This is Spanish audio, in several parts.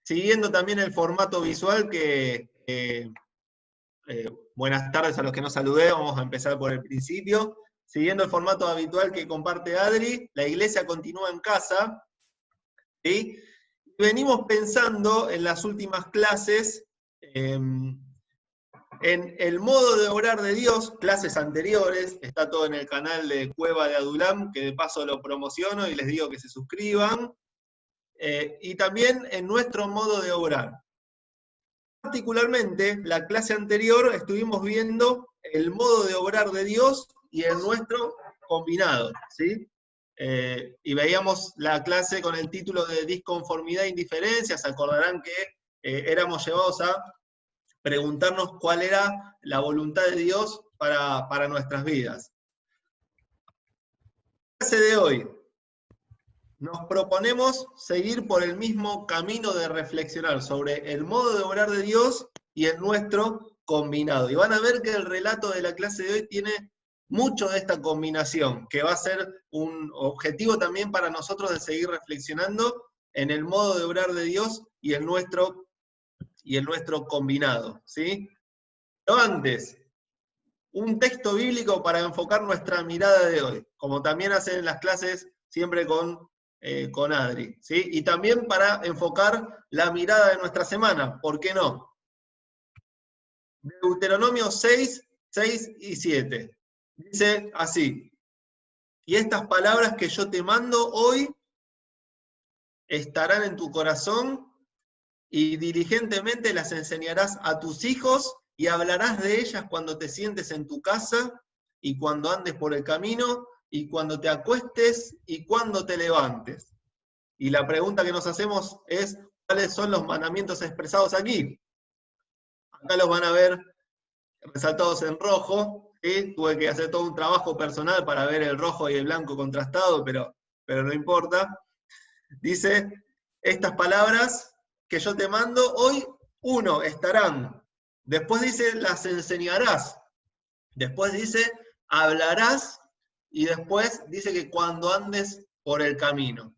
siguiendo también el formato visual buenas tardes a los que nos saludé, vamos a empezar por el principio. Siguiendo el formato habitual que comparte Adri, la iglesia continúa en casa, ¿sí? Venimos pensando en las últimas clases en el modo de orar de Dios, clases anteriores, está todo en el canal de Cueva de Adulam, que de paso lo promociono y les digo que se suscriban, y también en nuestro modo de orar. Particularmente, la clase anterior estuvimos viendo el modo de obrar de Dios y el nuestro combinado, ¿sí? Y veíamos la clase con el título de disconformidad e indiferencia. Se acordarán que éramos llevados a preguntarnos cuál era la voluntad de Dios para nuestras vidas. La clase de hoy nos proponemos seguir por el mismo camino de reflexionar sobre el modo de obrar de Dios y el nuestro combinado. Y van a ver que el relato de la clase de hoy tiene mucho de esta combinación, que va a ser un objetivo también para nosotros de seguir reflexionando en el modo de obrar de Dios y el nuestro combinado, ¿sí? Pero antes, un texto bíblico para enfocar nuestra mirada de hoy, como también hacen en las clases siempre con Adri, ¿sí? Y también para enfocar la mirada de nuestra semana, ¿por qué no? Deuteronomio 6, 6 y 7. Dice así: y estas palabras que yo te mando hoy estarán en tu corazón y diligentemente las enseñarás a tus hijos y hablarás de ellas cuando te sientes en tu casa y cuando andes por el camino y cuando te acuestes y cuando te levantes. Y la pregunta que nos hacemos es, ¿cuáles son los mandamientos expresados aquí? Acá los van a ver resaltados en rojo, ¿sí? Tuve que hacer todo un trabajo personal para ver el rojo y el blanco contrastado, pero no importa. Dice, estas palabras que yo te mando hoy, uno, estarán. Después dice, las enseñarás. Después dice, hablarás. Y después dice que cuando andes por el camino.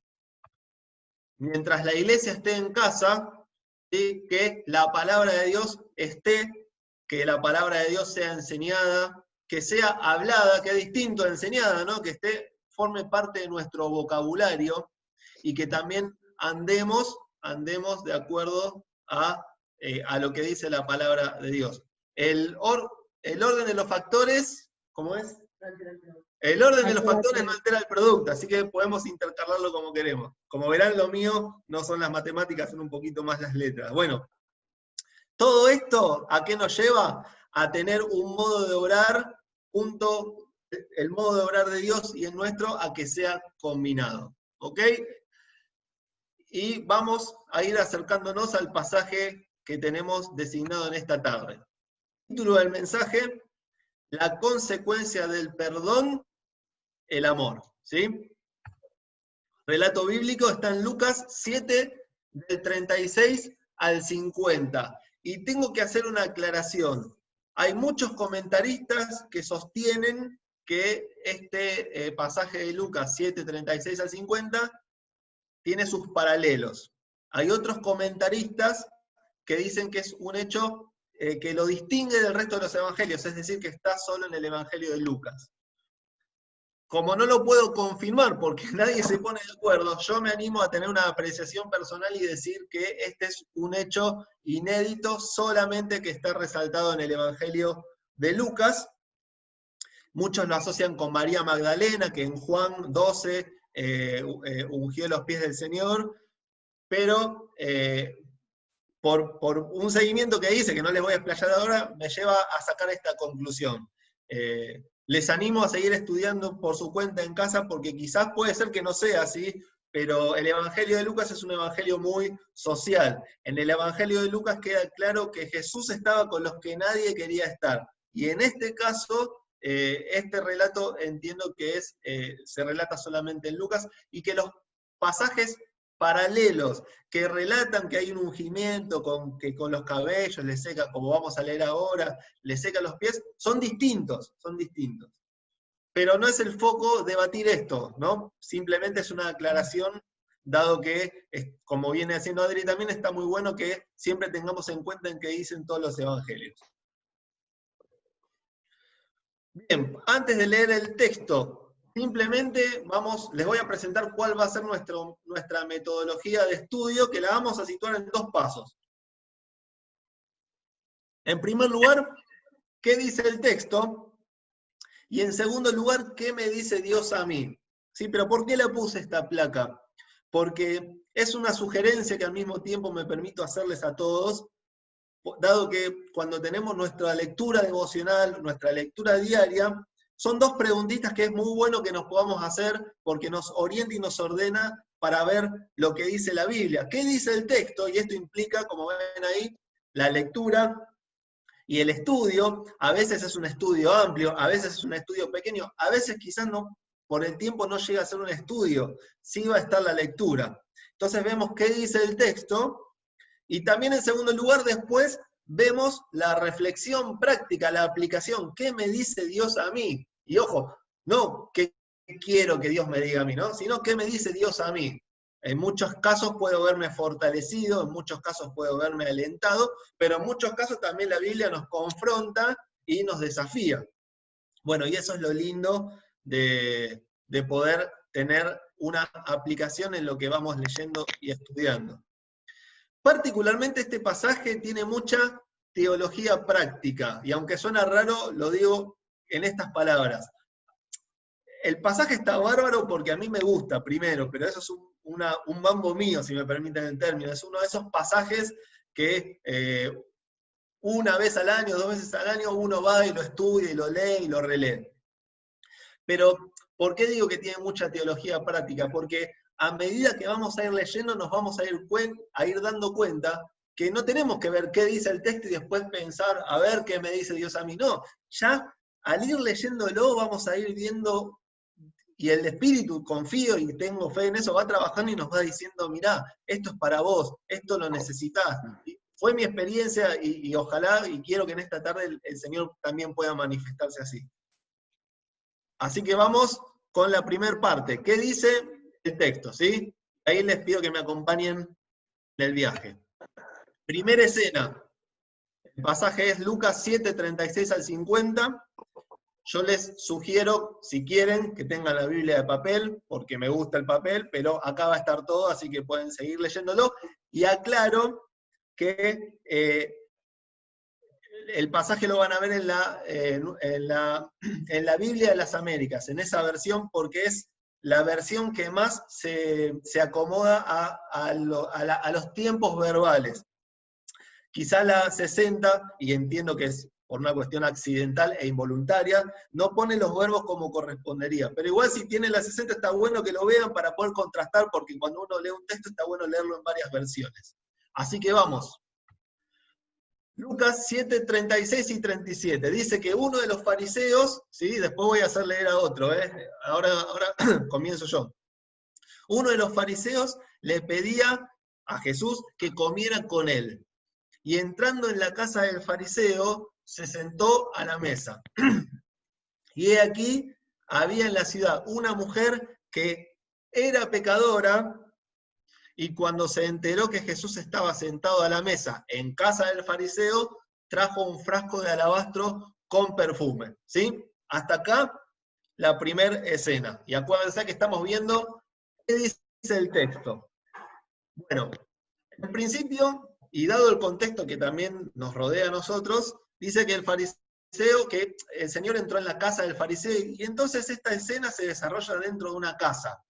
Mientras la iglesia esté en casa, ¿sí? Que la palabra de Dios esté, que la palabra de Dios sea enseñada, que sea hablada, que es distinto a enseñada, ¿no? Que forme parte de nuestro vocabulario y que también andemos de acuerdo a lo que dice la palabra de Dios. El orden de los factores, ¿cómo es? El orden de los factores no altera el producto, así que podemos intercalarlo como queremos. Como verán, lo mío no son las matemáticas, son un poquito más las letras. Bueno, todo esto, ¿a qué nos lleva? A tener un modo de obrar junto, el modo de obrar de Dios y el nuestro, a que sea combinado. ¿Ok? Y vamos a ir acercándonos al pasaje que tenemos designado en esta tarde. El título del mensaje: la consecuencia del perdón, el amor. ¿Sí? Relato bíblico está en Lucas 7, del 36 al 50. Y tengo que hacer una aclaración. Hay muchos comentaristas que sostienen que este pasaje de Lucas 7, 36 al 50 tiene sus paralelos. Hay otros comentaristas que dicen que es un hecho que lo distingue del resto de los evangelios, es decir, que está solo en el evangelio de Lucas. Como no lo puedo confirmar porque nadie se pone de acuerdo, yo me animo a tener una apreciación personal y decir que este es un hecho inédito, solamente que está resaltado en el evangelio de Lucas. Muchos lo asocian con María Magdalena, que en Juan 12 ungió los pies del Señor, pero por un seguimiento que hice, que no les voy a explayar ahora, me lleva a sacar esta conclusión. Les animo a seguir estudiando por su cuenta en casa, porque quizás puede ser que no sea así, pero el Evangelio de Lucas es un evangelio muy social. En el Evangelio de Lucas queda claro que Jesús estaba con los que nadie quería estar. Y en este caso, este relato entiendo que se relata solamente en Lucas, y que los pasajes paralelos que relatan que hay un ungimiento que con los cabellos le seca, como vamos a leer ahora, le seca los pies, son distintos. Pero no es el foco debatir esto, ¿no? Simplemente es una aclaración dado que, como viene haciendo Adri también, está muy bueno que siempre tengamos en cuenta en qué dicen todos los evangelios. Bien, antes de leer el texto, simplemente les voy a presentar cuál va a ser nuestra metodología de estudio, que la vamos a situar en 2 pasos. En primer lugar, ¿qué dice el texto? Y en segundo lugar, ¿qué me dice Dios a mí? ¿Sí? Pero ¿por qué le puse esta placa? Porque es una sugerencia que al mismo tiempo me permito hacerles a todos, dado que cuando tenemos nuestra lectura devocional, nuestra lectura diaria, son 2 preguntitas que es muy bueno que nos podamos hacer porque nos orienta y nos ordena para ver lo que dice la Biblia. ¿Qué dice el texto? Y esto implica, como ven ahí, la lectura y el estudio. A veces es un estudio amplio, a veces es un estudio pequeño, a veces quizás no, por el tiempo no llega a ser un estudio, sí va a estar la lectura. Entonces vemos qué dice el texto, y también en segundo lugar después vemos la reflexión práctica, la aplicación, ¿qué me dice Dios a mí? Y ojo, no qué quiero que Dios me diga a mí, ¿no? Sino qué me dice Dios a mí. En muchos casos puedo verme fortalecido, en muchos casos puedo verme alentado, pero en muchos casos también la Biblia nos confronta y nos desafía. Bueno, y eso es lo lindo de poder tener una aplicación en lo que vamos leyendo y estudiando. Particularmente este pasaje tiene mucha teología práctica, y aunque suena raro, lo digo en estas palabras. El pasaje está bárbaro porque a mí me gusta, primero, pero eso es un mambo mío, si me permiten el término. Es uno de esos pasajes que una vez al año, 2 veces al año, uno va y lo estudia, y lo lee, y lo relee. Pero, ¿por qué digo que tiene mucha teología práctica? Porque a medida que vamos a ir leyendo, nos vamos a ir dando cuenta que no tenemos que ver qué dice el texto y después pensar, a ver qué me dice Dios a mí. No, ya al ir leyéndolo vamos a ir viendo, y el Espíritu, confío y tengo fe en eso, va trabajando y nos va diciendo, mirá, esto es para vos, esto lo necesitás. Fue mi experiencia y ojalá, y quiero que en esta tarde el Señor también pueda manifestarse así. Así que vamos con la primera parte. ¿Qué dice el texto? ¿Sí? Ahí les pido que me acompañen en el viaje. Primera escena. El pasaje es Lucas 7, 36 al 50. Yo les sugiero, si quieren, que tengan la Biblia de papel, porque me gusta el papel, pero acá va a estar todo, así que pueden seguir leyéndolo. Y aclaro que el pasaje lo van a ver en la Biblia de las Américas, en esa versión, porque es la versión que más se acomoda a los tiempos verbales. Quizá la 60, y entiendo que es por una cuestión accidental e involuntaria, no pone los verbos como correspondería. Pero igual si tiene la 60 está bueno que lo vean para poder contrastar, porque cuando uno lee un texto está bueno leerlo en varias versiones. Así que vamos. Lucas 7, 36 y 37. Dice que uno de los fariseos, ¿sí? Después voy a hacer leer a otro, ahora comienzo yo. Uno de los fariseos le pedía a Jesús que comiera con él. Y entrando en la casa del fariseo, se sentó a la mesa. Y he aquí, había en la ciudad una mujer que era pecadora, y cuando se enteró que Jesús estaba sentado a la mesa en casa del fariseo, trajo un frasco de alabastro con perfume. ¿Sí? Hasta acá la primera escena. Y acuérdense que estamos viendo qué dice el texto. Bueno, en principio, y dado el contexto que también nos rodea a nosotros, dice que que el Señor entró en la casa del fariseo, y entonces esta escena se desarrolla dentro de una casa.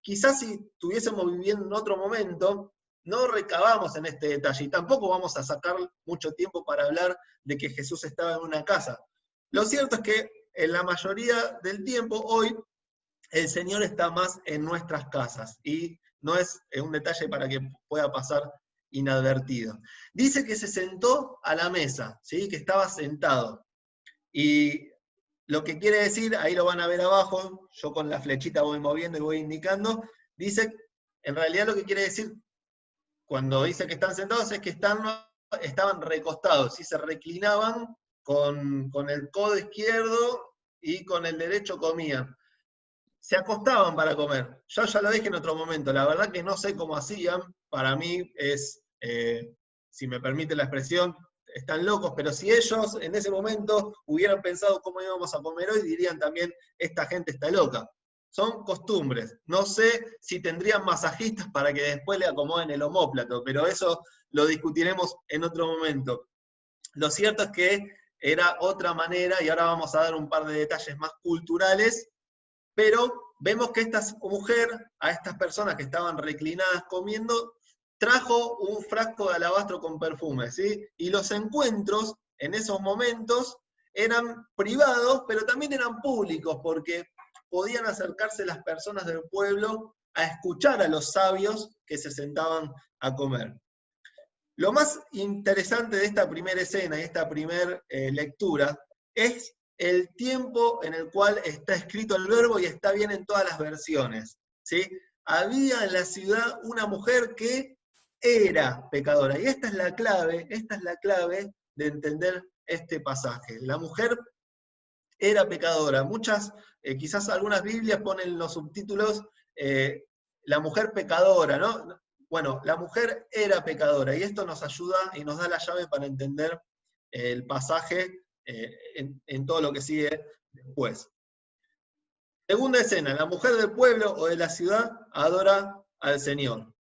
Quizás si estuviésemos viviendo en otro momento, no recabamos en este detalle, y tampoco vamos a sacar mucho tiempo para hablar de que Jesús estaba en una casa. Lo cierto es que en la mayoría del tiempo, hoy, el Señor está más en nuestras casas, y no es un detalle para que pueda pasar inadvertido. Dice que se sentó a la mesa, ¿sí? Que estaba sentado. Y lo que quiere decir, ahí lo van a ver abajo, yo con la flechita voy moviendo y voy indicando, dice, en realidad lo que quiere decir, cuando dice que están sentados, es que estaban recostados, y se reclinaban con el codo izquierdo y con el derecho comían. se acostaban para comer. Yo ya lo dije en otro momento, la verdad que no sé cómo hacían, para mí es, si me permite la expresión, están locos, pero si ellos en ese momento hubieran pensado cómo íbamos a comer hoy, dirían también, esta gente está loca. Son costumbres. No sé si tendrían masajistas para que después le acomoden el omóplato, pero eso lo discutiremos en otro momento. Lo cierto es que era otra manera, y ahora vamos a dar un par de detalles más culturales, pero vemos que esta mujer, a estas personas que estaban reclinadas comiendo, trajo un frasco de alabastro con perfume, ¿sí? Y los encuentros en esos momentos eran privados, pero también eran públicos, porque podían acercarse las personas del pueblo a escuchar a los sabios que se sentaban a comer. Lo más interesante de esta primera escena y esta primera lectura es el tiempo en el cual está escrito el verbo y está bien en todas las versiones, ¿sí? Había en la ciudad una mujer que era pecadora, y esta es la clave de entender este pasaje. La mujer era pecadora. Muchas, quizás algunas Biblias ponen los subtítulos, la mujer pecadora, ¿no? Bueno, la mujer era pecadora, y esto nos ayuda y nos da la llave para entender el pasaje en todo lo que sigue después. Segunda escena, la mujer del pueblo o de la ciudad adora al Señor.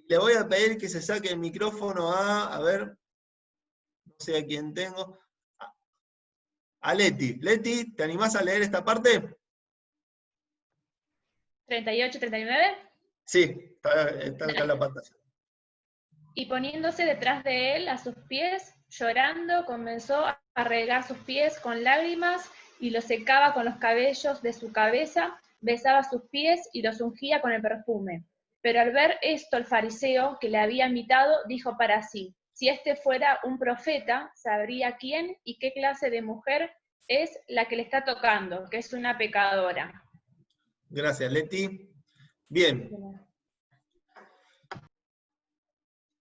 Le voy a pedir que se saque el micrófono a ver, no sé a quién tengo, a Leti. Leti, ¿te animás a leer esta parte? 38, 39. Sí, está acá en la pantalla. Y poniéndose detrás de él a sus pies, llorando, comenzó a regar sus pies con lágrimas y los secaba con los cabellos de su cabeza, besaba sus pies y los ungía con el perfume. Pero al ver esto el fariseo que le había invitado dijo para sí, si este fuera un profeta, sabría quién y qué clase de mujer es la que le está tocando, que es una pecadora. Gracias, Leti. Bien.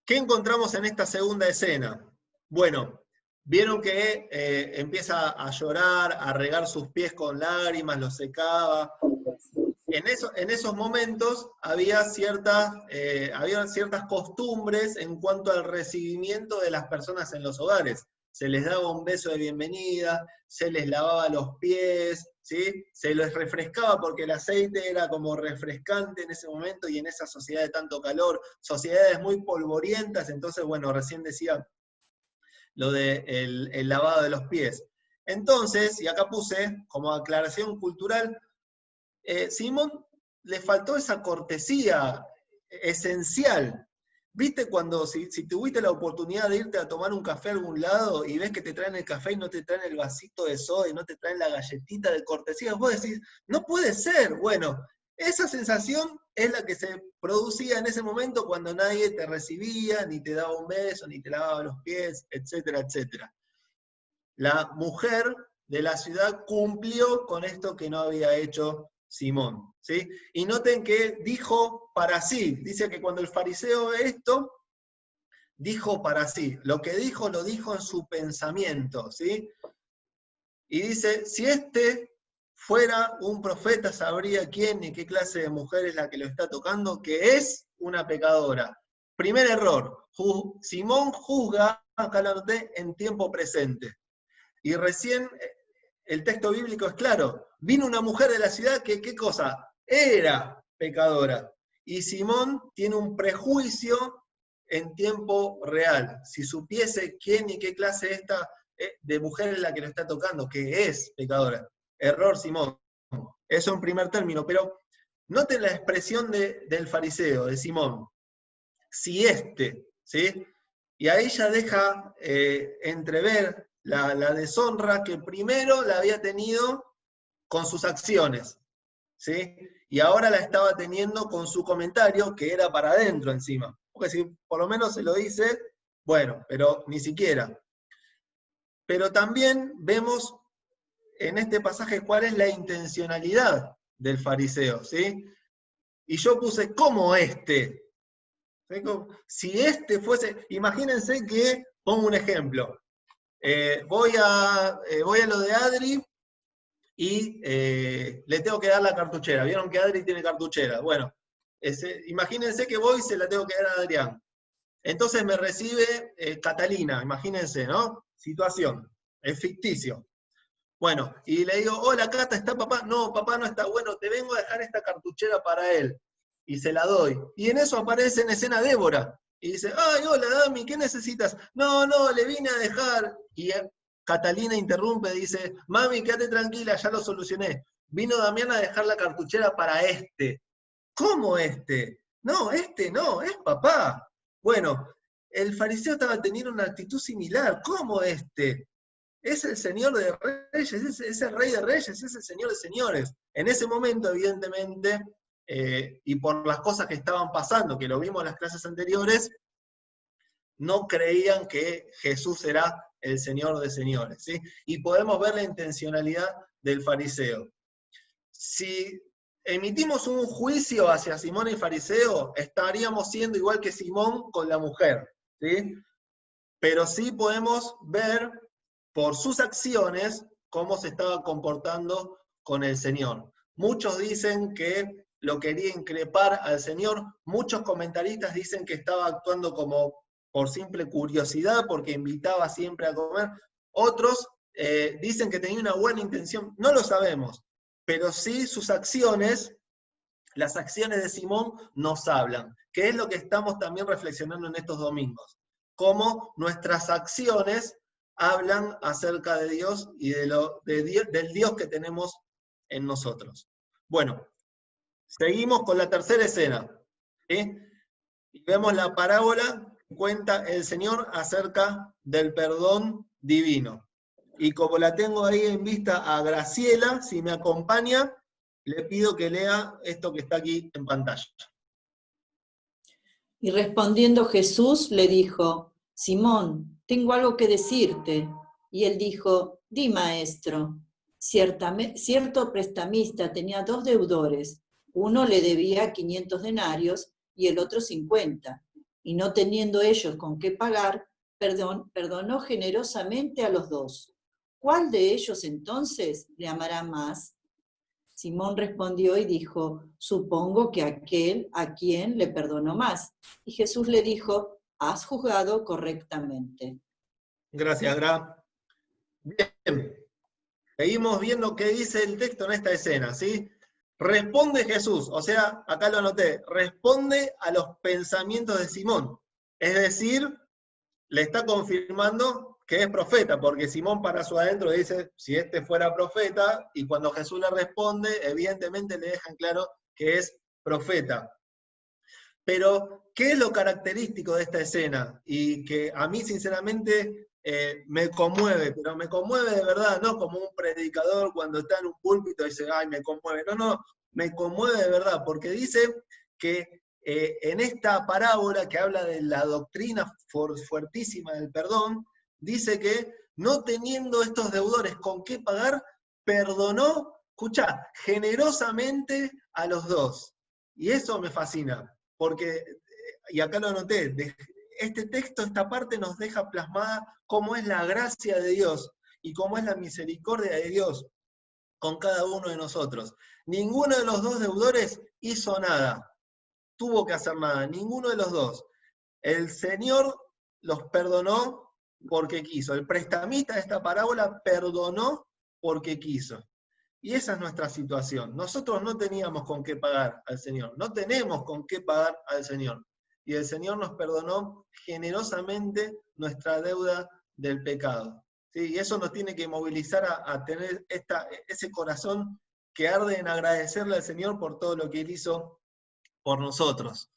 ¿Qué encontramos en esta segunda escena? Bueno, vieron que empieza a llorar, a regar sus pies con lágrimas, los secaba. En esos momentos había ciertas costumbres en cuanto al recibimiento de las personas en los hogares. Se les daba un beso de bienvenida, se les lavaba los pies, ¿sí? Se les refrescaba porque el aceite era como refrescante en ese momento y en esa sociedad de tanto calor, sociedades muy polvorientas, entonces, bueno, recién decía lo del el lavado de los pies. Entonces, y acá puse como aclaración cultural, Simón le faltó esa cortesía esencial. ¿Viste cuando, si tuviste la oportunidad de irte a tomar un café a algún lado y ves que te traen el café y no te traen el vasito de soda y no te traen la galletita de cortesía, vos decís, no puede ser? Bueno, esa sensación es la que se producía en ese momento cuando nadie te recibía, ni te daba un beso, ni te lavaba los pies, etcétera, etcétera. La mujer de la ciudad cumplió con esto que no había hecho Simón, ¿sí? Y noten que dijo para sí, dice que cuando el fariseo ve esto, dijo para sí, lo que dijo lo dijo en su pensamiento, ¿sí? Y dice, si este fuera un profeta, sabría quién y qué clase de mujer es la que lo está tocando, que es una pecadora. Primer error, Simón juzga, acá lo noté, en tiempo presente. Y recién el texto bíblico es claro, vino una mujer de la ciudad que, ¿qué cosa? Era pecadora. Y Simón tiene un prejuicio en tiempo real. Si supiese quién y qué clase esta de mujer es la que lo está tocando, que es pecadora. Error, Simón. Eso en primer término, pero noten la expresión del fariseo, de Simón. Si este, ¿sí? Y ahí ya deja entrever la deshonra que primero la había tenido con sus acciones, ¿sí? Y ahora la estaba teniendo con su comentario, que era para adentro encima. Porque si por lo menos se lo dice, bueno, pero ni siquiera. Pero también vemos en este pasaje cuál es la intencionalidad del fariseo, ¿sí? Y yo puse como este. Si este fuese, imagínense que, pongo un ejemplo, voy a lo de Adri y le tengo que dar la cartuchera. ¿Vieron que Adri tiene cartuchera? Bueno, imagínense que voy y se la tengo que dar a Adrián. Entonces me recibe Catalina, imagínense, ¿no? Situación, es ficticio. Bueno, y le digo, hola Cata, ¿está papá? No, papá no está. Bueno, te vengo a dejar esta cartuchera para él. Y se la doy. Y en eso aparece en escena Débora. Y dice, ay, hola Dami, ¿qué necesitas? No, le vine a dejar. Y Catalina interrumpe, dice, mami, quédate tranquila, ya lo solucioné. Vino Damián a dejar la cartuchera para este. ¿Cómo este? No, este no, es papá. Bueno, el fariseo estaba teniendo una actitud similar. ¿Cómo este? Es el Señor de Reyes, es el Rey de Reyes, es el Señor de Señores. En ese momento, evidentemente, y por las cosas que estaban pasando, que lo vimos en las clases anteriores, no creían que Jesús era el Señor de Señores. ¿sí? Y podemos ver la intencionalidad del fariseo. Si emitimos un juicio hacia Simón el fariseo, estaríamos siendo igual que Simón con la mujer. ¿sí? Pero sí podemos ver por sus acciones cómo se estaba comportando con el Señor. Muchos dicen que lo quería increpar al Señor, muchos comentaristas dicen que estaba actuando como por simple curiosidad, porque invitaba siempre a comer. Otros dicen que tenía una buena intención, no lo sabemos, pero sí sus acciones, las acciones de Simón nos hablan, que es lo que estamos también reflexionando en estos domingos, cómo nuestras acciones hablan acerca de Dios y del Dios que tenemos en nosotros. Bueno, seguimos con la tercera escena. ¿sí? Y vemos la parábola que cuenta el Señor acerca del perdón divino. Y como la tengo ahí en vista a Graciela, si me acompaña, le pido que lea esto que está aquí en pantalla. Y respondiendo Jesús le dijo, Simón, tengo algo que decirte. Y él dijo, di maestro. Cierto prestamista tenía 2 deudores. Uno le debía 500 denarios y el otro 50. Y no teniendo ellos con qué pagar, perdonó generosamente a los 2. ¿Cuál de ellos entonces le amará más? Simón respondió y dijo, supongo que aquel a quien le perdonó más. Y Jesús le dijo, has juzgado correctamente. Gracias, Gra. Bien, seguimos viendo qué dice el texto en esta escena, ¿sí? Responde Jesús, o sea, acá lo anoté, responde a los pensamientos de Simón. Es decir, le está confirmando que es profeta, porque Simón para su adentro dice, si este fuera profeta, y cuando Jesús le responde, evidentemente le dejan claro que es profeta. Pero, ¿qué es lo característico de esta escena? Y que a mí, sinceramente, me conmueve, pero me conmueve de verdad, no como un predicador cuando está en un púlpito y dice, ay, me conmueve. No, me conmueve de verdad, porque dice que en esta parábola que habla de la doctrina fuertísima del perdón, dice que no teniendo estos deudores con qué pagar, perdonó, escuchá, generosamente a los 2. Y eso me fascina, porque, y acá lo anoté, este texto, esta parte nos deja plasmada cómo es la gracia de Dios y cómo es la misericordia de Dios con cada uno de nosotros. Ninguno de los 2 deudores hizo nada, tuvo que hacer nada, ninguno de los 2. El Señor los perdonó porque quiso. El prestamista de esta parábola perdonó porque quiso. Y esa es nuestra situación. Nosotros no teníamos con qué pagar al Señor, no tenemos con qué pagar al Señor. Y el Señor nos perdonó generosamente nuestra deuda del pecado. ¿Sí? Y eso nos tiene que movilizar a tener ese corazón que arde en agradecerle al Señor por todo lo que Él hizo por nosotros.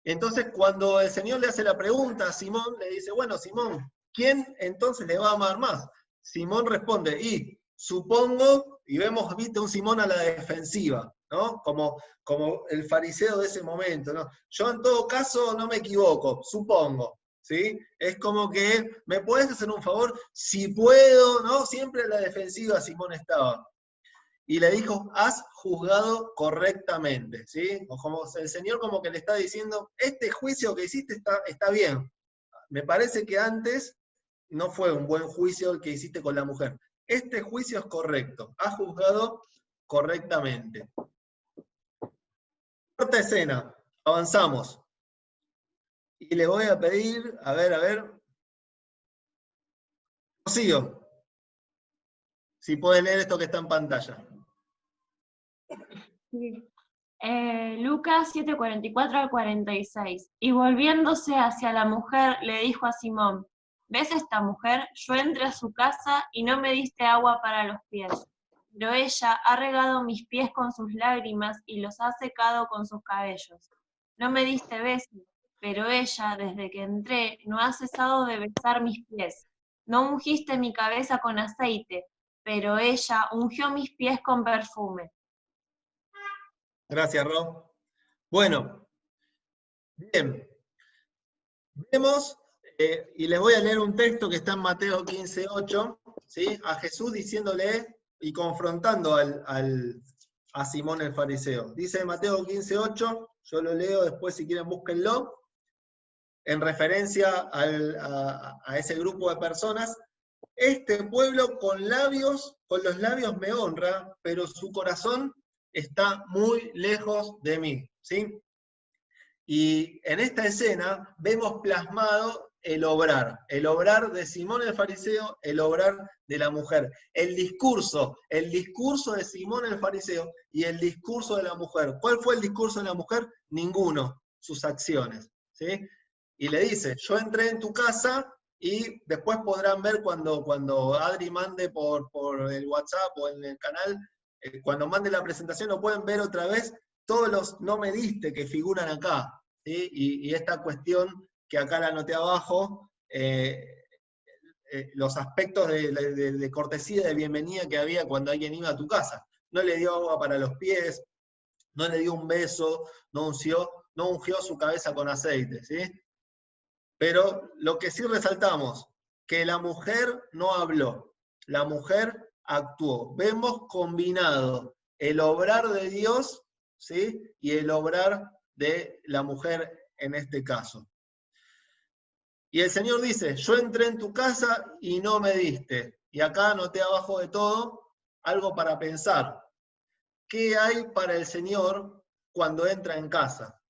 Entonces, cuando el Señor le hace la pregunta a Simón, le dice, bueno, Simón, ¿quién entonces le va a amar más? Simón responde, y supongo, y vemos, viste, un Simón a la defensiva, ¿no? Como el fariseo de ese momento, ¿no? Yo en todo caso no me equivoco, supongo, ¿sí? Es como que, ¿me puedes hacer un favor? Si puedo, ¿no? Siempre a la defensiva Simón estaba. Y le dijo, has juzgado correctamente, ¿sí? O como el Señor como que le está diciendo, este juicio que hiciste está bien. Me parece que antes no fue un buen juicio el que hiciste con la mujer. este juicio es correcto, ha juzgado correctamente. Cuarta escena, avanzamos. Y le voy a pedir, a ver, Rocío, si puede leer esto que está en pantalla. Sí. Lucas 7:44 al 46. Y volviéndose hacia la mujer, le dijo a Simón: ¿ves esta mujer? Yo entré a su casa y no me diste agua para los pies, pero ella ha regado mis pies con sus lágrimas y los ha secado con sus cabellos. No me diste beso, pero ella, desde que entré, no ha cesado de besar mis pies. No ungiste mi cabeza con aceite, pero ella ungió mis pies con perfume. Gracias, Ro. Bueno, bien. Vemos, y les voy a leer un texto que está en Mateo 15:8, ¿sí? A Jesús diciéndole y confrontando a Simón el fariseo. Dice Mateo 15:8, yo lo leo, después si quieren búsquenlo, en referencia a ese grupo de personas. Este pueblo con los labios me honra, pero su corazón está muy lejos de mí, ¿sí? Y en esta escena vemos plasmado el obrar de Simón el fariseo, el obrar de la mujer, el discurso de Simón el fariseo y el discurso de la mujer. ¿Cuál fue el discurso de la mujer? Ninguno, sus acciones, ¿sí? Y le dice, yo entré en tu casa, y después podrán ver cuando Adri mande por el WhatsApp o en el canal, cuando mande la presentación lo pueden ver otra vez, todos los no me diste que figuran acá, ¿sí? Y esta cuestión que acá la anoté abajo, los aspectos de cortesía, de bienvenida que había cuando alguien iba a tu casa. No le dio agua para los pies, no le dio un beso, no ungió su cabeza con aceite, ¿sí? Pero lo que sí resaltamos, que la mujer no habló, la mujer actuó. Vemos combinado el obrar de Dios, ¿sí? Y el obrar de la mujer en este caso. Y el Señor dice, yo entré en tu casa y no me diste. Y acá anoté abajo de todo algo para pensar. ¿Qué hay para el Señor cuando entra en casa?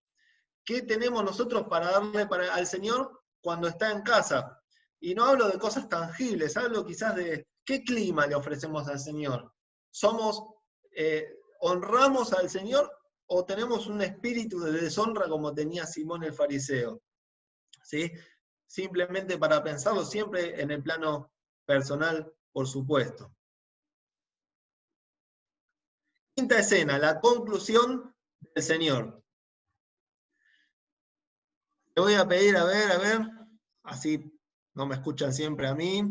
¿Qué tenemos nosotros para darle al Señor cuando está en casa? Y no hablo de cosas tangibles, hablo quizás de qué clima le ofrecemos al Señor. ¿Honramos al Señor o tenemos un espíritu de deshonra como tenía Simón el fariseo? ¿Sí? Simplemente para pensarlo siempre en el plano personal, por supuesto. Quinta escena, la conclusión del Señor. Le voy a pedir, a ver, así no me escuchan siempre a mí.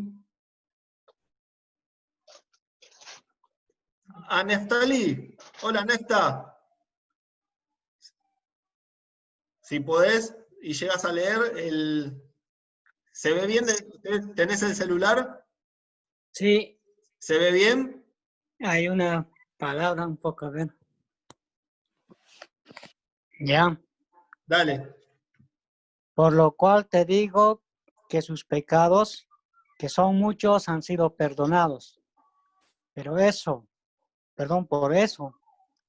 A Neftalí. Hola, Nefta. Si podés y llegas a leer, ¿se ve bien? ¿Tenés el celular? Sí. ¿Se ve bien? Hay una palabra un poco, a ver. Ya. Dale. Por lo cual te digo que sus pecados, que son muchos, han sido perdonados. Pero por eso,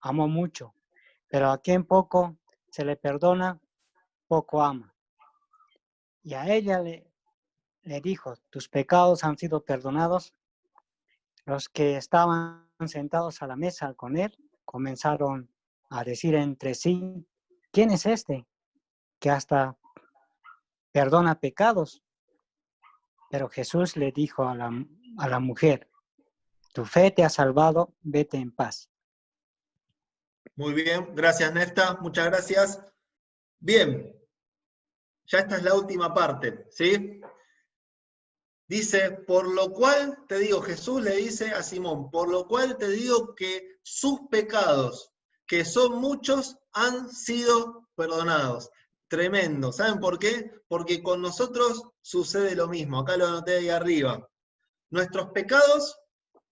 amo mucho. Pero a quien poco se le perdona, poco ama. Y a ella le dijo, tus pecados han sido perdonados. Los que estaban sentados a la mesa con él comenzaron a decir entre sí, ¿quién es este que hasta perdona pecados? Pero Jesús le dijo a la mujer, tu fe te ha salvado, vete en paz. Muy bien, gracias Nefta, muchas gracias. Bien, ya esta es la última parte, ¿sí? Dice, por lo cual te digo, Jesús le dice a Simón, por lo cual te digo que sus pecados, que son muchos, han sido perdonados. Tremendo. ¿Saben por qué? Porque con nosotros sucede lo mismo. Acá lo anoté ahí arriba. Nuestros pecados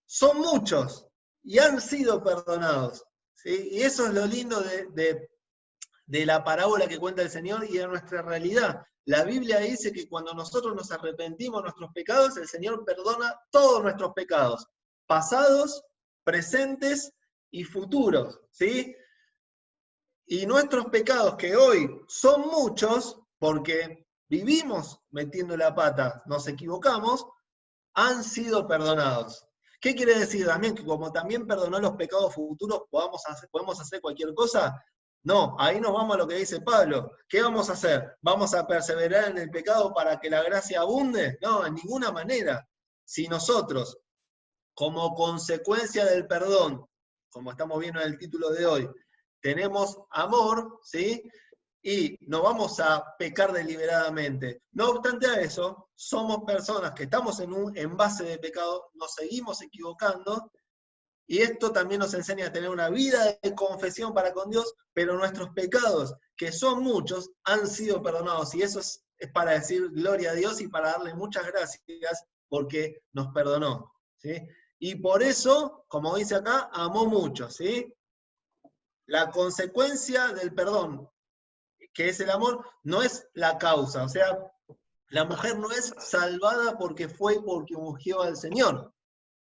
son muchos y han sido perdonados, ¿sí? Y eso es lo lindo de la parábola que cuenta el Señor y de nuestra realidad. La Biblia dice que cuando nosotros nos arrepentimos de nuestros pecados, el Señor perdona todos nuestros pecados. pasados, presentes y futuros, ¿sí? Y nuestros pecados, que hoy son muchos, porque vivimos metiendo la pata, nos equivocamos, han sido perdonados. ¿Qué quiere decir también? Que como también perdonó los pecados futuros, podemos hacer cualquier cosa. No, ahí nos vamos a lo que dice Pablo. ¿Qué vamos a hacer? ¿Vamos a perseverar en el pecado para que la gracia abunde? No, en ninguna manera. Si nosotros, como consecuencia del perdón, como estamos viendo en el título de hoy, tenemos amor, ¿sí? Y no vamos a pecar deliberadamente. No obstante a eso, somos personas que estamos en un envase de pecado, nos seguimos equivocando, y esto también nos enseña a tener una vida de confesión para con Dios, pero nuestros pecados, que son muchos, han sido perdonados, y eso es para decir gloria a Dios y para darle muchas gracias porque nos perdonó, ¿sí? Y por eso, como dice acá, amó mucho, ¿sí? La consecuencia del perdón, que es el amor, no es la causa. O sea, la mujer no es salvada porque ungió al Señor.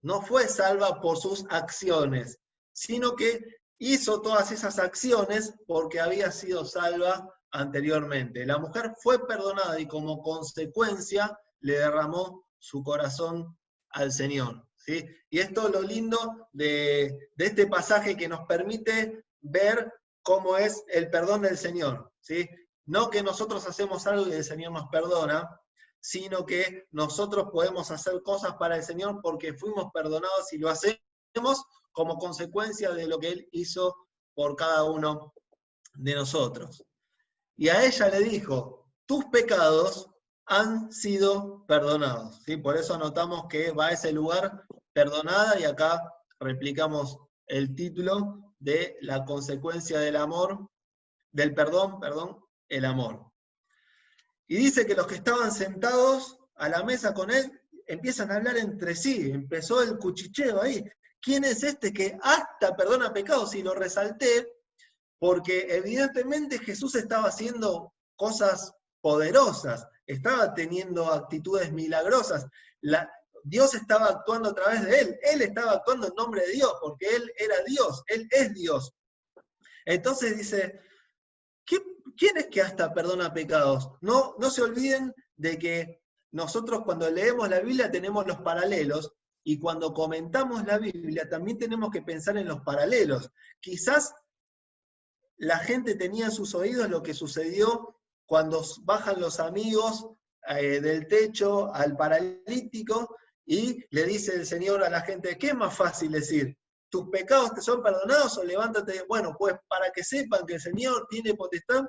No fue salva por sus acciones, sino que hizo todas esas acciones porque había sido salva anteriormente. La mujer fue perdonada y como consecuencia le derramó su corazón al Señor, ¿sí? Y esto es lo lindo de este pasaje, que nos permite ver cómo es el perdón del Señor, ¿sí? No que nosotros hacemos algo y el Señor nos perdona, sino que nosotros podemos hacer cosas para el Señor porque fuimos perdonados y lo hacemos como consecuencia de lo que Él hizo por cada uno de nosotros. Y a ella le dijo, tus pecados han sido perdonados, ¿sí? Por eso anotamos que va a ese lugar perdonada, y acá replicamos el título de la consecuencia del amor, del perdón, el amor. Y dice que los que estaban sentados a la mesa con él empiezan a hablar entre sí, empezó el cuchicheo ahí. ¿Quién es este que hasta perdona pecados? Y lo resalté porque evidentemente Jesús estaba haciendo cosas poderosas, estaba teniendo actitudes milagrosas. Dios estaba actuando a través de él estaba actuando en nombre de Dios, porque él era Dios, él es Dios. Entonces dice, ¿quién es que hasta perdona pecados? No se olviden de que nosotros cuando leemos la Biblia tenemos los paralelos, y cuando comentamos la Biblia también tenemos que pensar en los paralelos. Quizás la gente tenía en sus oídos lo que sucedió cuando bajan los amigos del techo al paralítico, y le dice el Señor a la gente, ¿qué es más fácil decir? ¿Tus pecados te son perdonados o levántate? Bueno, pues para que sepan que el Señor tiene potestad,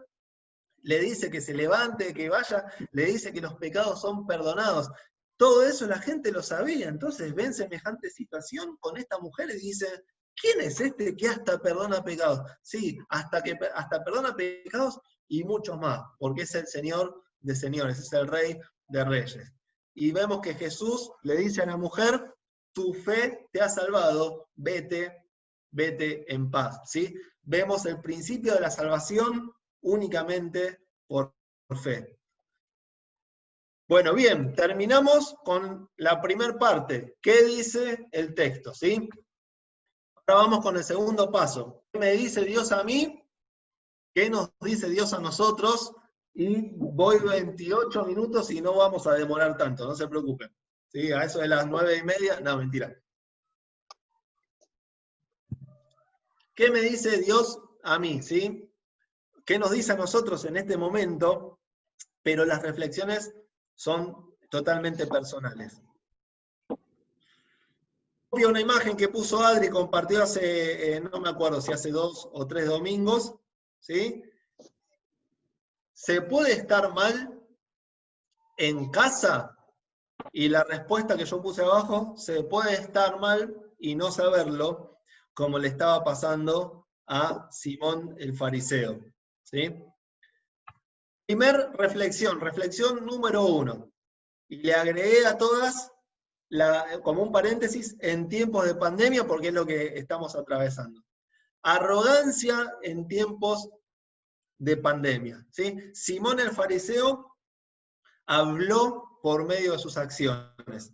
le dice que se levante, que vaya, le dice que los pecados son perdonados. Todo eso la gente lo sabía, entonces ven semejante situación con esta mujer y dicen, ¿quién es este que hasta perdona pecados? Sí, hasta perdona pecados y muchos más, porque es el Señor de señores, es el Rey de reyes. Y vemos que Jesús le dice a la mujer, tu fe te ha salvado, vete en paz, ¿sí? Vemos el principio de la salvación únicamente por fe. Bueno, bien, terminamos con la primera parte. ¿Qué dice el texto? ¿Sí? Ahora vamos con el segundo paso. ¿Qué me dice Dios a mí? ¿Qué nos dice Dios a nosotros? Y voy 28 minutos y no vamos a demorar tanto, no se preocupen. ¿Sí? A eso de las 9:30, no, mentira. ¿Qué me dice Dios a mí? ¿Sí? ¿Qué nos dice a nosotros en este momento? Pero las reflexiones son totalmente personales. Una imagen que puso Adri, compartió hace, no me acuerdo si hace 2 o 3 domingos, ¿sí? ¿Se puede estar mal en casa? Y la respuesta que yo puse abajo, se puede estar mal y no saberlo, como le estaba pasando a Simón el fariseo, ¿sí? Primer reflexión número 1. Y le agregué a todas, como un paréntesis, en tiempos de pandemia, porque es lo que estamos atravesando. Arrogancia en tiempos de pandemia, ¿sí? Simón el fariseo habló por medio de sus acciones.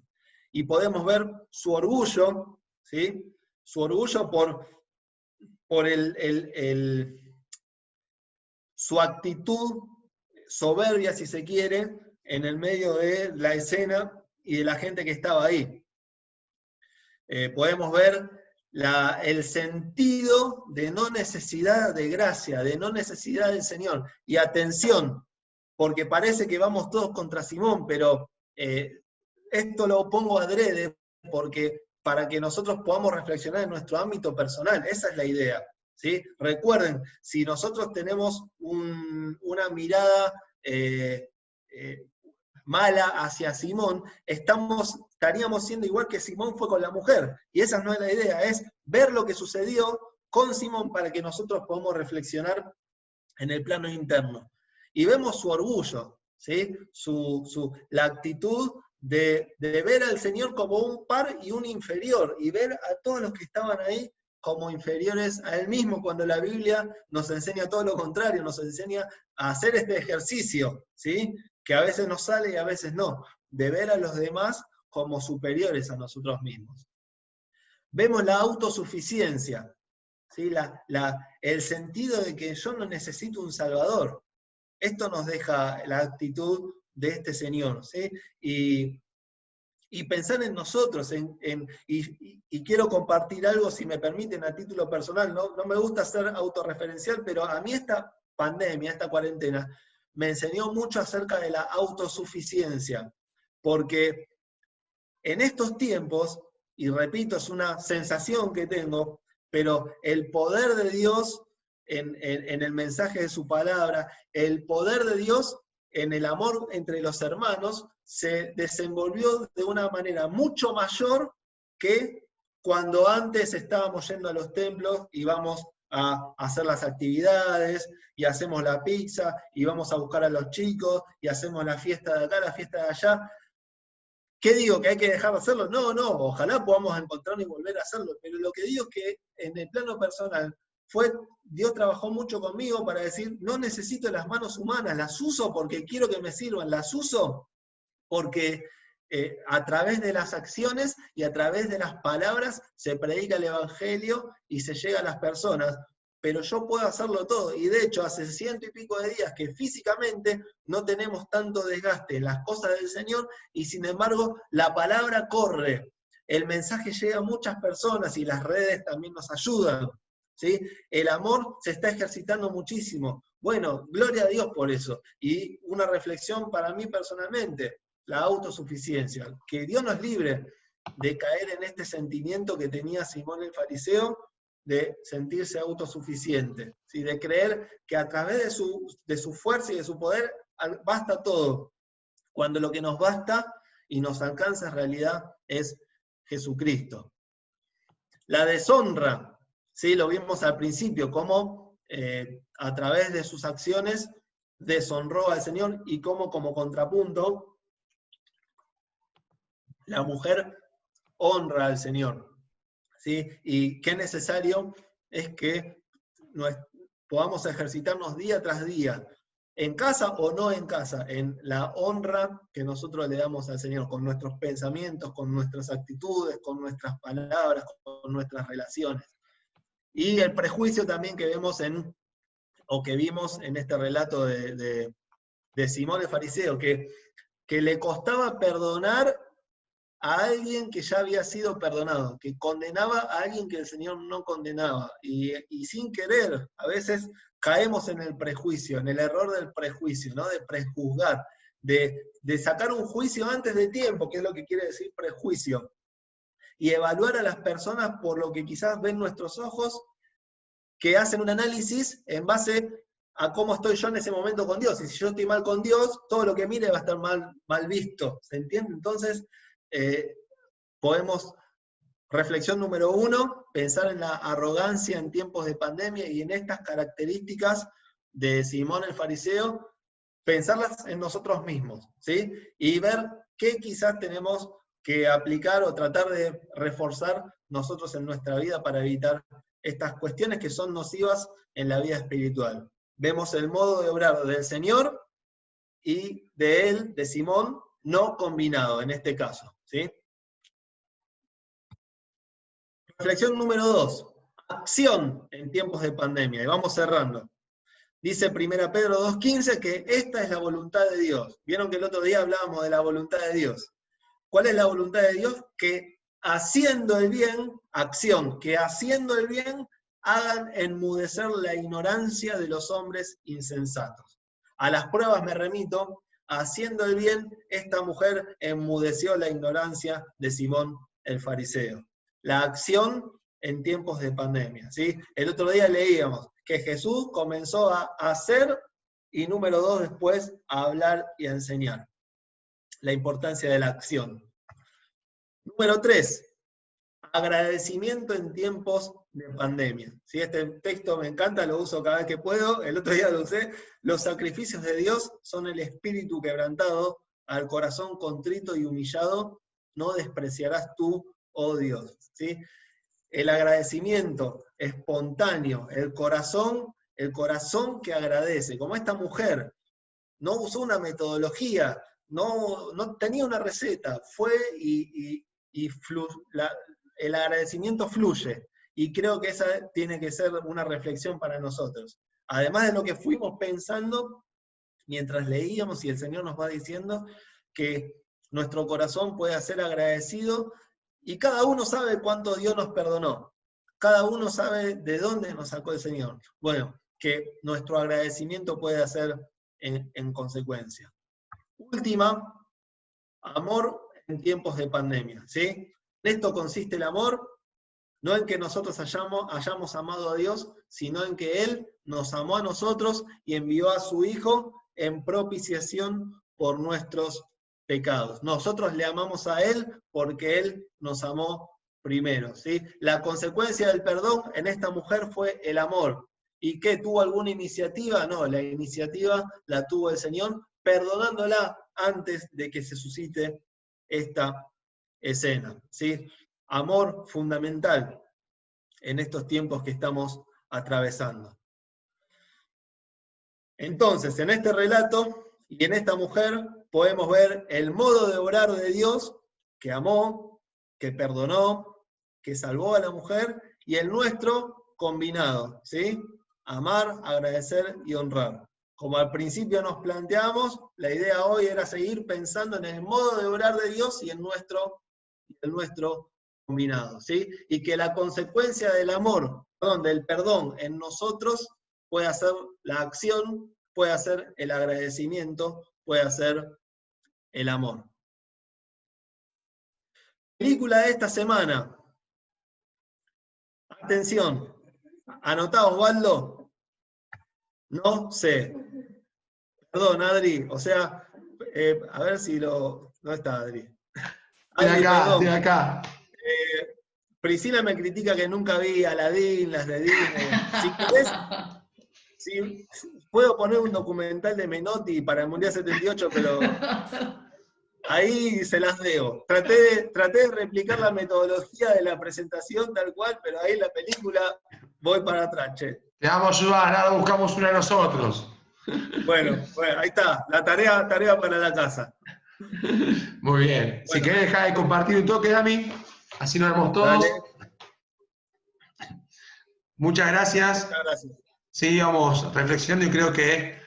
y podemos ver su orgullo, ¿sí? Su orgullo por su actitud soberbia, si se quiere, en el medio de la escena y de la gente que estaba ahí. Podemos ver el sentido de no necesidad de gracia, de no necesidad del Señor. Y atención, porque parece que vamos todos contra Simón, pero esto lo pongo adrede porque para que nosotros podamos reflexionar en nuestro ámbito personal, esa es la idea, ¿sí? Recuerden, si nosotros tenemos una mirada mala hacia Simón, estaríamos siendo igual que Simón fue con la mujer, y esa no es la idea, es ver lo que sucedió con Simón para que nosotros podamos reflexionar en el plano interno. Y vemos su orgullo, ¿sí? La actitud de ver al Señor como un par y un inferior, y ver a todos los que estaban ahí como inferiores a Él mismo, cuando la Biblia nos enseña todo lo contrario, nos enseña a hacer este ejercicio, ¿sí? Que a veces nos sale y a veces no, de ver a los demás como superiores a nosotros mismos. Vemos la autosuficiencia, ¿sí? El sentido de que yo no necesito un Salvador. Esto nos deja la actitud de este Señor, ¿sí? Y pensar en nosotros, y quiero compartir algo, si me permiten, a título personal, no me gusta ser autorreferencial, pero a mí esta pandemia, esta cuarentena, me enseñó mucho acerca de la autosuficiencia, porque en estos tiempos, y repito, es una sensación que tengo, pero el poder de Dios en el mensaje de su palabra, el poder de Dios en el amor entre los hermanos, se desenvolvió de una manera mucho mayor que cuando antes estábamos yendo a los templos y vamos a hacer las actividades, y hacemos la pizza, y vamos a buscar a los chicos, y hacemos la fiesta de acá, la fiesta de allá. ¿Qué digo? ¿Que hay que dejar de hacerlo? No, ojalá podamos encontrarnos y volver a hacerlo, pero lo que digo es que en el plano personal, Dios trabajó mucho conmigo para decir, no necesito las manos humanas, las uso porque quiero que me sirvan, las uso porque a través de las acciones y a través de las palabras se predica el Evangelio y se llega a las personas, pero yo puedo hacerlo todo, y de hecho hace 100 y pico de días que físicamente no tenemos tanto desgaste en las cosas del Señor, y sin embargo la palabra corre, el mensaje llega a muchas personas y las redes también nos ayudan, ¿sí? El amor se está ejercitando muchísimo. Bueno, gloria a Dios por eso. Y una reflexión para mí personalmente, la autosuficiencia. Que Dios nos libre de caer en este sentimiento que tenía Simón el fariseo, de sentirse autosuficiente, ¿sí? De creer que a través de su fuerza y de su poder basta todo, cuando lo que nos basta y nos alcanza en realidad es Jesucristo. La deshonra, ¿sí? Lo vimos al principio, cómo a través de sus acciones deshonró al Señor, y cómo como contrapunto la mujer honra al Señor, ¿sí? Y qué necesario es que podamos ejercitarnos día tras día, en casa o no en casa, en la honra que nosotros le damos al Señor, con nuestros pensamientos, con nuestras actitudes, con nuestras palabras, con nuestras relaciones. Y el prejuicio también que vemos que vimos en este relato de Simón el fariseo, que le costaba perdonar a alguien que ya había sido perdonado, que condenaba a alguien que el Señor no condenaba, y sin querer, a veces caemos en el prejuicio, en el error del prejuicio, ¿no? De prejuzgar, de sacar un juicio antes de tiempo, que es lo que quiere decir prejuicio, y evaluar a las personas por lo que quizás ven nuestros ojos, que hacen un análisis en base a cómo estoy yo en ese momento con Dios, y si yo estoy mal con Dios, todo lo que mire va a estar mal visto, ¿se entiende? Entonces, podemos, reflexión número 1, pensar en la arrogancia en tiempos de pandemia y en estas características de Simón el fariseo, pensarlas en nosotros mismos, ¿sí? Y ver qué quizás tenemos que aplicar o tratar de reforzar nosotros en nuestra vida para evitar estas cuestiones que son nocivas en la vida espiritual. Vemos el modo de obrar del Señor y de Simón, no combinado en este caso, ¿sí? Reflexión número 2. Acción en tiempos de pandemia. Y vamos cerrando. Dice 1 Pedro 2:15 que esta es la voluntad de Dios. Vieron que el otro día hablábamos de la voluntad de Dios. ¿Cuál es la voluntad de Dios? Que haciendo el bien, acción, que haciendo el bien hagan enmudecer la ignorancia de los hombres insensatos. A las pruebas me remito, haciendo el bien, esta mujer enmudeció la ignorancia de Simón el fariseo. La acción en tiempos de pandemia, ¿sí? El otro día leíamos que Jesús comenzó a hacer y número 2 después a hablar y a enseñar. La importancia de la acción. Número 3, agradecimiento en tiempos de pandemia. ¿Sí? Este texto me encanta, lo uso cada vez que puedo, el otro día lo usé. Los sacrificios de Dios son el espíritu quebrantado, al corazón contrito y humillado, no despreciarás tú, oh Dios. ¿Sí? El agradecimiento espontáneo, el corazón que agradece, como esta mujer, no usó una metodología, no tenía una receta, fue el agradecimiento fluye, y creo que esa tiene que ser una reflexión para nosotros. Además de lo que fuimos pensando mientras leíamos, y el Señor nos va diciendo que nuestro corazón puede ser agradecido, y cada uno sabe cuánto Dios nos perdonó. Cada uno sabe de dónde nos sacó el Señor. Bueno, que nuestro agradecimiento puede ser en consecuencia. Última, amor en tiempos de pandemia. ¿Sí? En esto consiste el amor, no en que nosotros hayamos amado a Dios, sino en que Él nos amó a nosotros y envió a su Hijo en propiciación por nuestros pecados. Nosotros le amamos a Él porque Él nos amó primero. ¿Sí? La consecuencia del perdón en esta mujer fue el amor. ¿Y qué? ¿Tuvo alguna iniciativa? No, la iniciativa la tuvo el Señor, perdonándola antes de que se suscite esta escena. ¿Sí? Amor fundamental en estos tiempos que estamos atravesando. Entonces, en este relato y en esta mujer podemos ver el modo de obrar de Dios, que amó, que perdonó, que salvó a la mujer, y el nuestro combinado, ¿sí? Amar, agradecer y honrar. Como al principio nos planteamos, la idea hoy era seguir pensando en el modo de obrar de Dios y el nuestro combinado, ¿sí? Y que la consecuencia del amor, del perdón en nosotros, puede ser la acción, puede ser el agradecimiento, puede ser el amor. Película de esta semana. Atención. ¿Anotá, Osvaldo? No sé. Perdón, Adri. O sea, a ver si lo... ¿No está Adri? Estoy acá. Priscila me critica que nunca vi Aladdin, las de Disney. Si querés, si puedo poner un documental de Menotti para el Mundial 78, pero ahí se las debo. Traté de replicar la metodología de la presentación tal cual, pero ahí en la película voy para atrás, che. Te vamos a ayudar, ahora buscamos una nosotros. Bueno, ahí está, la tarea para la casa. Muy bien. Bueno. Si querés dejar de compartir un toque, Dami, así nos vemos todos. Dale. Muchas gracias. Muchas gracias. Sí, vamos reflexionando y creo que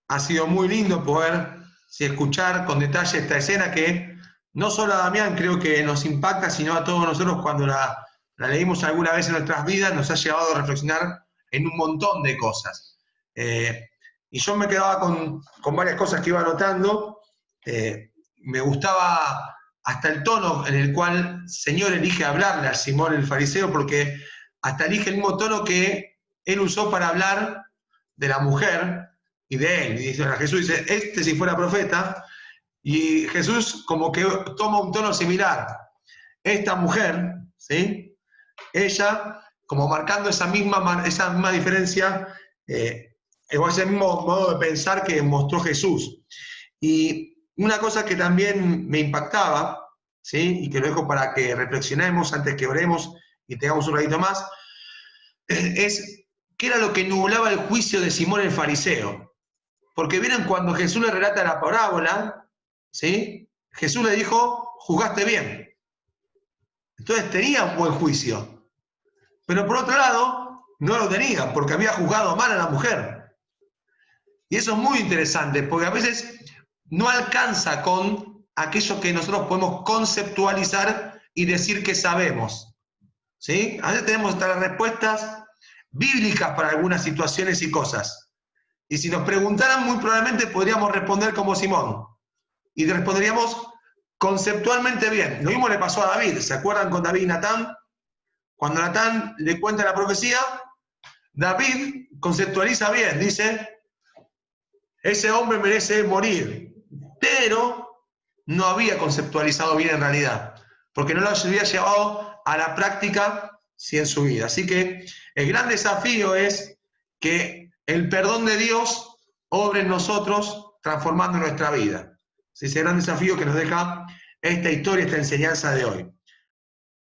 ha sido muy lindo poder escuchar con detalle esta escena que no solo a Damián creo que nos impacta, sino a todos nosotros cuando la leímos alguna vez en nuestras vidas, nos ha llevado a reflexionar en un montón de cosas. Y yo me quedaba con varias cosas que iba anotando. Me gustaba hasta el tono en el cual el Señor elige hablarle a Simón el fariseo, porque hasta elige el mismo tono que él usó para hablar de la mujer y de él. Y dice, Jesús dice, si fuera profeta, y Jesús como que toma un tono similar. Esta mujer, ¿sí? Ella, como marcando esa misma diferencia, o ese mismo modo de pensar que mostró Jesús. Y una cosa que también me impactaba, ¿sí? Y que lo dejo para que reflexionemos antes que oremos y tengamos un ratito más, es qué era lo que nublaba el juicio de Simón el fariseo. Porque vieron cuando Jesús le relata la parábola, ¿sí? Jesús le dijo, juzgaste bien. Entonces tenía un buen juicio. Pero por otro lado, no lo tenía, porque había juzgado mal a la mujer. Y eso es muy interesante, porque a veces no alcanza con aquello que nosotros podemos conceptualizar y decir que sabemos. ¿Sí? A veces tenemos estas respuestas bíblicas para algunas situaciones y cosas. Y si nos preguntaran, muy probablemente podríamos responder como Simón. Y responderíamos conceptualmente bien. Lo mismo le pasó a David. ¿Se acuerdan con David y Natán? Cuando Natán le cuenta la profecía, David conceptualiza bien. Dice, ese hombre merece morir. Pero no había conceptualizado bien en realidad. Porque no lo había llevado a la práctica en su vida. Así que el gran desafío es que el perdón de Dios obre en nosotros, transformando nuestra vida. Ese es el gran desafío que nos deja esta historia, esta enseñanza de hoy.